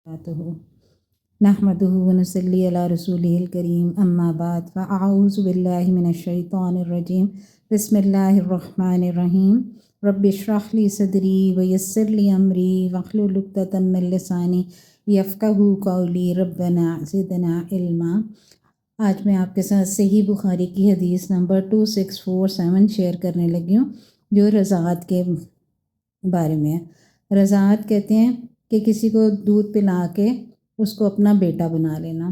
नहमदुहु व नसल्ली अला रसूलिहिल करीम अम्मा बाद फ़अऊज़ु बिल्लाहि मिनश शैतानिर रजीम बिस्मिल्लाहिर रहमानिर रहीम रब्बि इश्रह ली सदरी व यस्सिर ली अमरी वहलुल उक़दतम मिन लिसानी यफ़क़हू क़ौली रब्बना ज़िदना इल्मा। आज मैं आपके साथ सही बुखारी की हदीस नंबर 2647 शेयर करने लगी हूँ, जो रज़ाअत के बारे में है। रज़ाअत कहते हैं कि किसी को दूध पिला के उसको अपना बेटा बना लेना।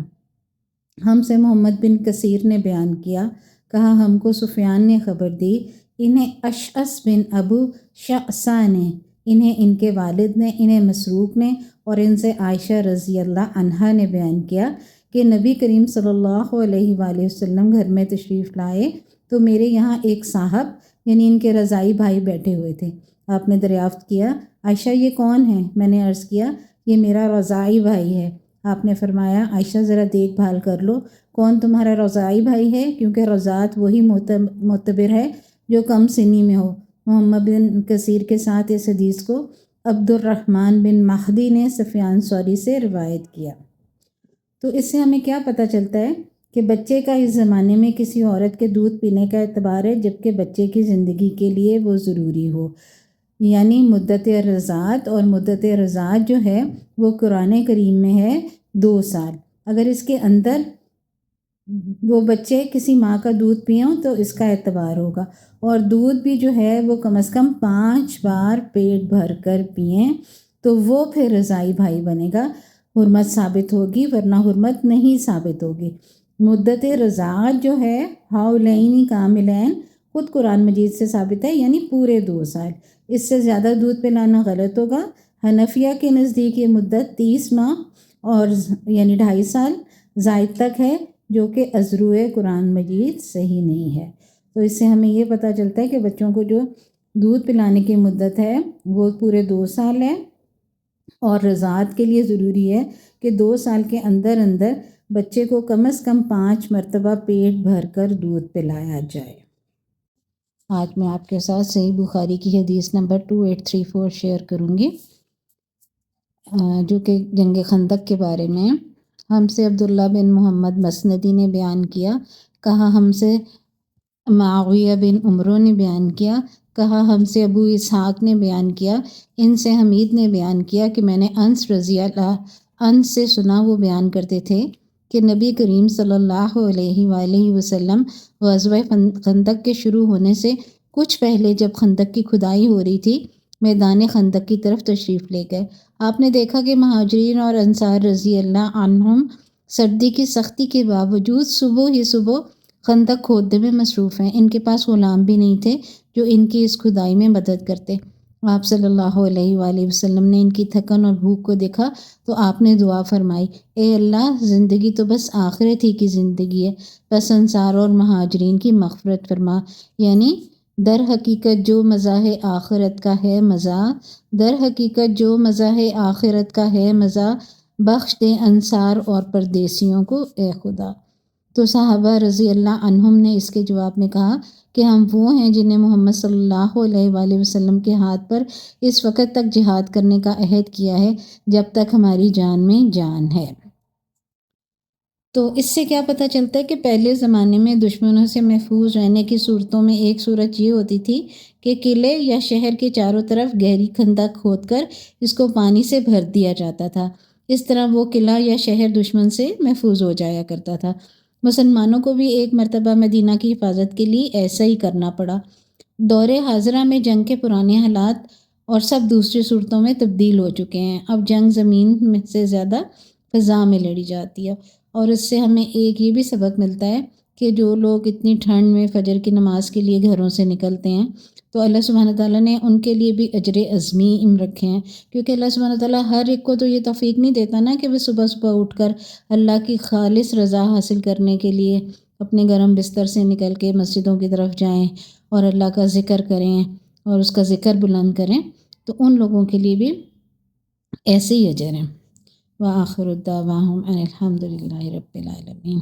हमसे मोहम्मद बिन कसीर ने बयान किया, कहा हमको सुफियान ने ख़बर दी, इन्हें अशअस बिन अबू शअसा ने, इन्हें इनके वालिद ने, इन्हें मसरूक ने और इनसे आयशा रज़ी अल्लाह अन्हा ने बयान किया कि नबी करीम सल्लल्लाहु अलैहि वसल्लम घर में तशरीफ़ लाए तो मेरे यहाँ एक साहब यानी इनके रज़ाई भाई बैठे हुए थे। आपने दरियाफ़्त किया, आयशा ये कौन है? मैंने अर्ज़ किया, ये मेरा रज़ाई भाई है। आपने फरमाया, आयशा ज़रा देखभाल कर लो, कौन तुम्हारा रज़ाई भाई है, क्योंकि रज़ात वही मोतबर है जो कम सिनी में हो। मोहम्मद बिन कसीर के साथ इस हदीस को अब्दुर्रहमान बिन महदी ने सफ़ियान सौरी से रिवायत किया। तो इससे हमें क्या पता चलता है कि बच्चे का इस ज़माने में किसी औरत के दूध पीने का एतबार है, जबकि बच्चे की ज़िंदगी के लिए वो ज़रूरी हो। यानी मुद्दत रज़ात, और मुद्दत रज़ात जो है वो कुरान करीम में है 2 साल। अगर इसके अंदर वो बच्चे किसी माँ का दूध पिएं तो इसका एतबार होगा, और दूध भी जो है वो कम से कम 5 बार पेट भर कर पिएं तो वो फिर रज़ाई भाई बनेगा, हुर्मत साबित होगी, वरना हुर्मत नहीं साबित होगी। मुद्दत रज़ात जो है हाउलैनी कामिलैन खुद कुरान मजीद से साबित है, यानी पूरे 2 साल। इससे ज़्यादा दूध पिलाना गलत होगा। हनफिया के नज़दीक ये मुद्दत 30 माह और यानी 2.5 साल ज़ायद तक है, जो कि अज़रुए कुरान मजीद सही नहीं है। तो इससे हमें ये पता चलता है कि बच्चों को जो दूध पिलाने की मुद्दत है वो पूरे 2 साल है, और रज़ात के लिए ज़रूरी है कि 2 साल के अंदर अंदर बच्चे को कम से कम 5 मरतबा पेट भर कर दूध पिलाया जाए। आज मैं आपके साथ सही बुखारी की हदीस नंबर 2834 शेयर करूँगी, जो कि जंग खंदक के बारे में है। हमसे अब्दुल्ला बिन मोहम्मद मसनदी ने बयान किया, कहा हमसे मुआविया बिन उमरो ने बयान किया, कहा हमसे अबू इसहाक ने बयान किया, इनसे हमीद ने बयान किया कि मैंने अनस रज़ी अल्लाह अनस से सुना, वो बयान करते थे कि नबी करीम सल्लल्लाहु अलैहि वसल्लम ग़ज़वा खंदक के शुरू होने से कुछ पहले जब खंदक की खुदाई हो रही थी, मैदान खंदक की तरफ तशरीफ़ ले गए। आपने देखा कि महाजरीन और अंसार रज़ी अल्लाह अन्हुम सर्दी की सख्ती के बावजूद सुबह ही सुबह खंदक खोदने में मसरूफ़ हैं। इनके पास ग़ुलाम भी नहीं थे जो इनकी इस खुदाई में मदद करते। आप सल्लल्लाहु अलैहि वसल्लम ने इनकी थकन और भूख को देखा तो आपने दुआ फरमाई, ए अल्लाह, ज़िंदगी तो बस आखिरत ही की ज़िंदगी है, बस अंसार और महाजरीन की मग़फ़िरत फरमा। यानी दर हकीकत जो मज़ा है आखिरत का है मज़ा, दर हकीकत जो मज़ा है आखिरत का है मज़ा, बख्श दे अंसार और परदेसियों को ए खुदा। तो सहाबा रज़ी अल्लाह अन्हुम ने इसके जवाब में कहा कि हम वो हैं जिन्हें मोहम्मद सल्लल्लाहु अलैहि वसल्लम के हाथ पर इस वक़्त तक जिहाद करने का अहद किया है जब तक हमारी जान में जान है। तो इससे क्या पता चलता है कि पहले ज़माने में दुश्मनों से महफूज रहने की सूरतों में एक सूरत ये होती थी कि किले या शहर के चारों तरफ गहरी खंदक खोदकर इसको पानी से भर दिया जाता था। इस तरह वो किला या शहर दुश्मन से महफूज हो जाया करता था। मुसलमानों को भी एक मरतबा मदीना की हिफाजत के लिए ऐसा ही करना पड़ा। दौरे हाजरा में जंग के पुराने हालात और सब दूसरी सूरतों में तब्दील हो चुके हैं। अब जंग ज़मीन में से ज़्यादा फ़ज़ा में लड़ी जाती है, और इससे हमें एक ये भी सबक मिलता है कि जो लोग इतनी ठंड में फ़जर की नमाज़ के लिए घरों से निकलते हैं तो अल्लाह सुब्हान तआला ने उनके लिए भी अजर अज़ीम रखे हैं, क्योंकि अल्लाह सुब्हान तआला हर एक को तो ये तौफ़ीक नहीं देता ना कि वे सुबह सुबह उठकर अल्लाह की खालिस रज़ा हासिल करने के लिए अपने गर्म बिस्तर से निकल के मस्जिदों की तरफ जाएं और अल्लाह का ज़िक्र करें और उसका ज़िक्र बुलंद करें। तो उन लोगों के लिए भी ऐसे ही अजर हैं। व आखिरु दावाहुम अनिल हम्दुलिल्लाहि रब्बिल आलमीन।